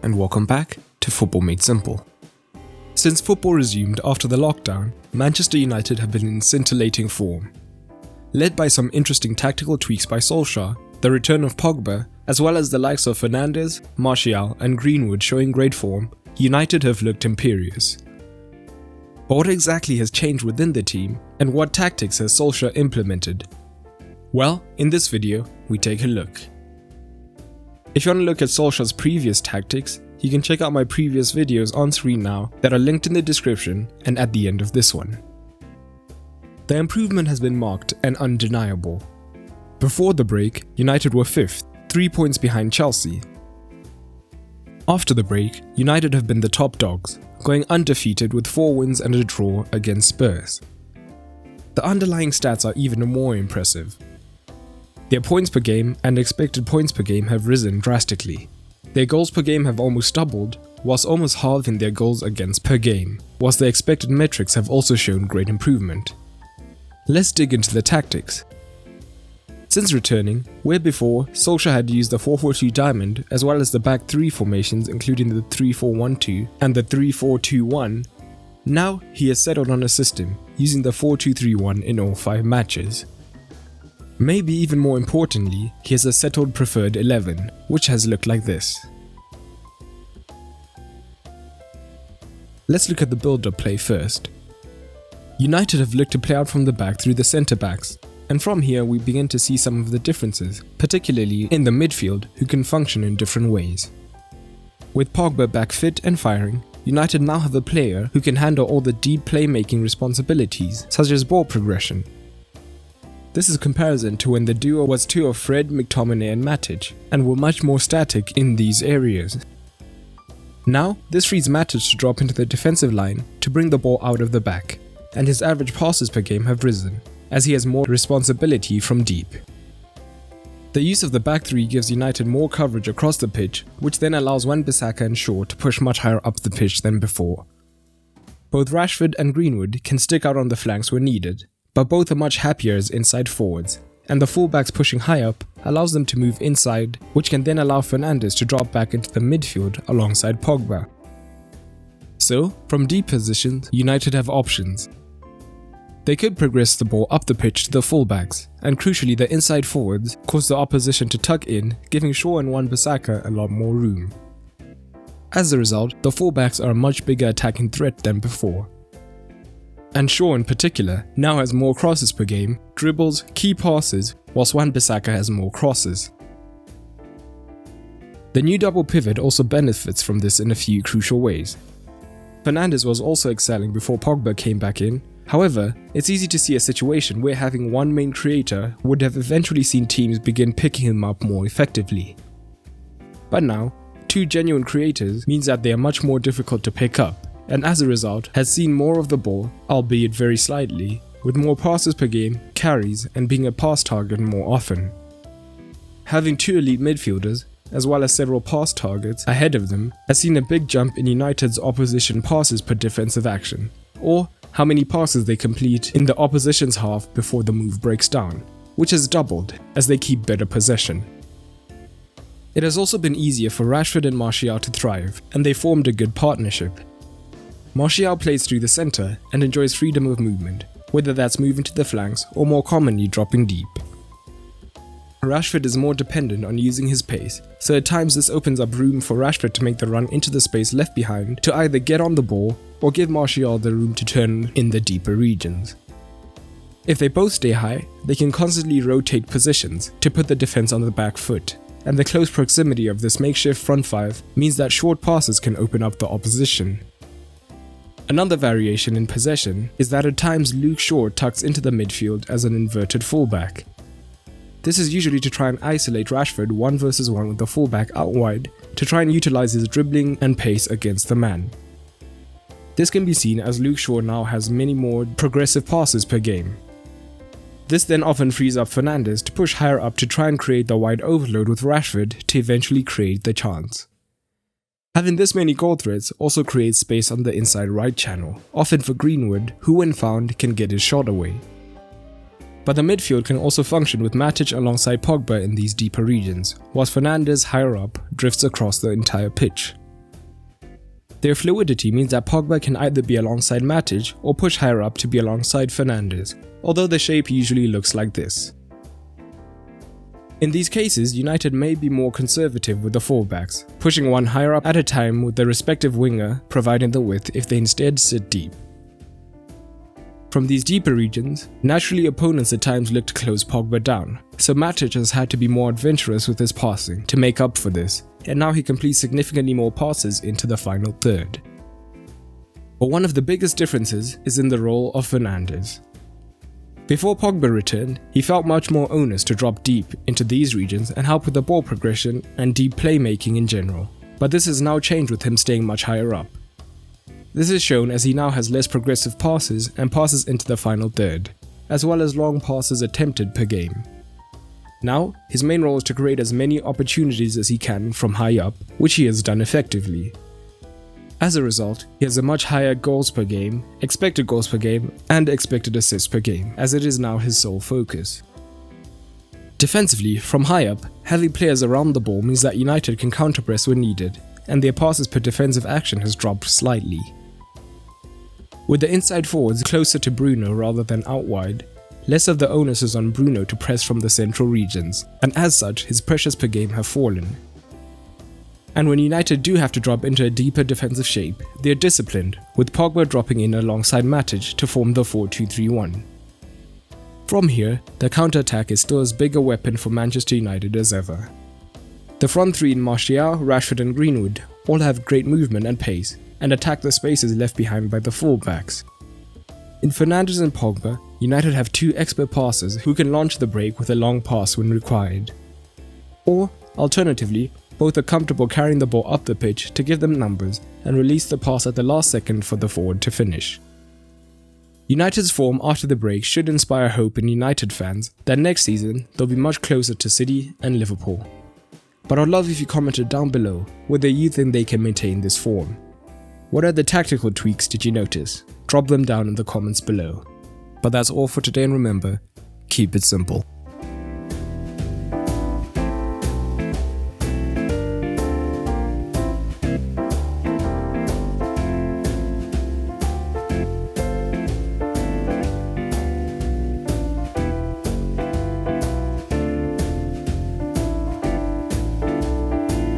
and welcome back to Football Made Simple. Since football resumed after the lockdown, Manchester United have been in scintillating form. Led by some interesting tactical tweaks by Solskjaer, the return of Pogba, as well as the likes of Fernandes, Martial and Greenwood showing great form, United have looked imperious. But what exactly has changed within the team, and what tactics has Solskjaer implemented? Well, in this video, we take a look. If you want to look at Solskjaer's previous tactics, you can check out my previous videos on screen now that are linked in the description and at the end of this one. The improvement has been marked and undeniable. Before the break, United were 5th, 3 points behind Chelsea. After the break, United have been the top dogs, going undefeated with 4 wins and a draw against Spurs. The underlying stats are even more impressive. Their points per game and expected points per game have risen drastically. Their goals per game have almost doubled, whilst almost halving their goals against per game, whilst the expected metrics have also shown great improvement. Let's dig into the tactics. Since returning, where before Solskjaer had used the 4-4-2 diamond as well as the back 3 formations including the 3-4-1-2 and the 3-4-2-1, now he has settled on a system using the 4-2-3-1 in all 5 matches. Maybe even more importantly, he has a settled preferred 11, which has looked like this. Let's look at the build-up play first. United have looked to play out from the back through the centre-backs, and from here we begin to see some of the differences, particularly in the midfield, who can function in different ways. With Pogba back fit and firing, United now have a player who can handle all the deep playmaking responsibilities, such as ball progression. This is a comparison to when the duo was two of Fred, McTominay and Matic, and were much more static in these areas. Now, this frees Matic to drop into the defensive line to bring the ball out of the back, and his average passes per game have risen, as he has more responsibility from deep. The use of the back 3 gives United more coverage across the pitch, which then allows Wan-Bissaka and Shaw to push much higher up the pitch than before. Both Rashford and Greenwood can stick out on the flanks where needed, but both are much happier as inside forwards, and the fullbacks pushing high up allows them to move inside, which can then allow Fernandes to drop back into the midfield alongside Pogba. So, from deep positions, United have options. They could progress the ball up the pitch to the fullbacks, and crucially the inside forwards cause the opposition to tuck in, giving Shaw and Wan-Bissaka a lot more room. As a result, the fullbacks are a much bigger attacking threat than before. And Shaw in particular now has more crosses per game, dribbles, key passes, whilst Wan-Bissaka has more crosses. The new double pivot also benefits from this in a few crucial ways. Fernandes was also excelling before Pogba came back in, however, it's easy to see a situation where having one main creator would have eventually seen teams begin picking him up more effectively. But now, 2 genuine creators means that they are much more difficult to pick up, and as a result has seen more of the ball, albeit very slightly, with more passes per game, carries and being a pass target more often. Having 2 elite midfielders, as well as several pass targets ahead of them, has seen a big jump in United's opposition passes per defensive action, or how many passes they complete in the opposition's half before the move breaks down, which has doubled as they keep better possession. It has also been easier for Rashford and Martial to thrive, and they formed a good partnership. Martial plays through the centre and enjoys freedom of movement, whether that's moving to the flanks or more commonly dropping deep. Rashford is more dependent on using his pace, so at times this opens up room for Rashford to make the run into the space left behind to either get on the ball or give Martial the room to turn in the deeper regions. If they both stay high, they can constantly rotate positions to put the defense on the back foot, and the close proximity of this makeshift front 5 means that short passes can open up the opposition. Another variation in possession is that at times Luke Shaw tucks into the midfield as an inverted fullback. This is usually to try and isolate Rashford 1 versus 1 with the fullback out wide to try and utilize his dribbling and pace against the man. This can be seen as Luke Shaw now has many more progressive passes per game. This then often frees up Fernandes to push higher up to try and create the wide overload with Rashford to eventually create the chance. Having this many goal threats also creates space on the inside right channel, often for Greenwood, who when found can get his shot away. But the midfield can also function with Matic alongside Pogba in these deeper regions, whilst Fernandes higher up drifts across the entire pitch. Their fluidity means that Pogba can either be alongside Matic or push higher up to be alongside Fernandes, although the shape usually looks like this. In these cases, United may be more conservative with the fullbacks, pushing one higher up at a time with the respective winger providing the width if they instead sit deep. From these deeper regions, naturally opponents at times look to close Pogba down, so Matic has had to be more adventurous with his passing to make up for this, and now he completes significantly more passes into the final third. But one of the biggest differences is in the role of Fernandes. Before Pogba returned, he felt much more onus to drop deep into these regions and help with the ball progression and deep playmaking in general, but this has now changed with him staying much higher up. This is shown as he now has less progressive passes and passes into the final third, as well as long passes attempted per game. Now, his main role is to create as many opportunities as he can from high up, which he has done effectively. As a result, he has a much higher goals per game, expected goals per game, and expected assists per game, as it is now his sole focus. Defensively, from high up, having players around the ball means that United can counter-press when needed, and their passes per defensive action has dropped slightly. With the inside forwards closer to Bruno rather than out wide, less of the onus is on Bruno to press from the central regions, and as such, his pressures per game have fallen. And when United do have to drop into a deeper defensive shape, they are disciplined, with Pogba dropping in alongside Matic to form the 4-2-3-1. From here, the counter-attack is still as big a weapon for Manchester United as ever. The front three in Martial, Rashford and Greenwood all have great movement and pace, and attack the spaces left behind by the fullbacks. In Fernandes and Pogba, United have two expert passers who can launch the break with a long pass when required. Or, alternatively, both are comfortable carrying the ball up the pitch to give them numbers and release the pass at the last second for the forward to finish. United's form after the break should inspire hope in United fans that next season they'll be much closer to City and Liverpool. But I'd love if you commented down below whether you think they can maintain this form. What other tactical tweaks did you notice? Drop them down in the comments below. But that's all for today, and remember, keep it simple.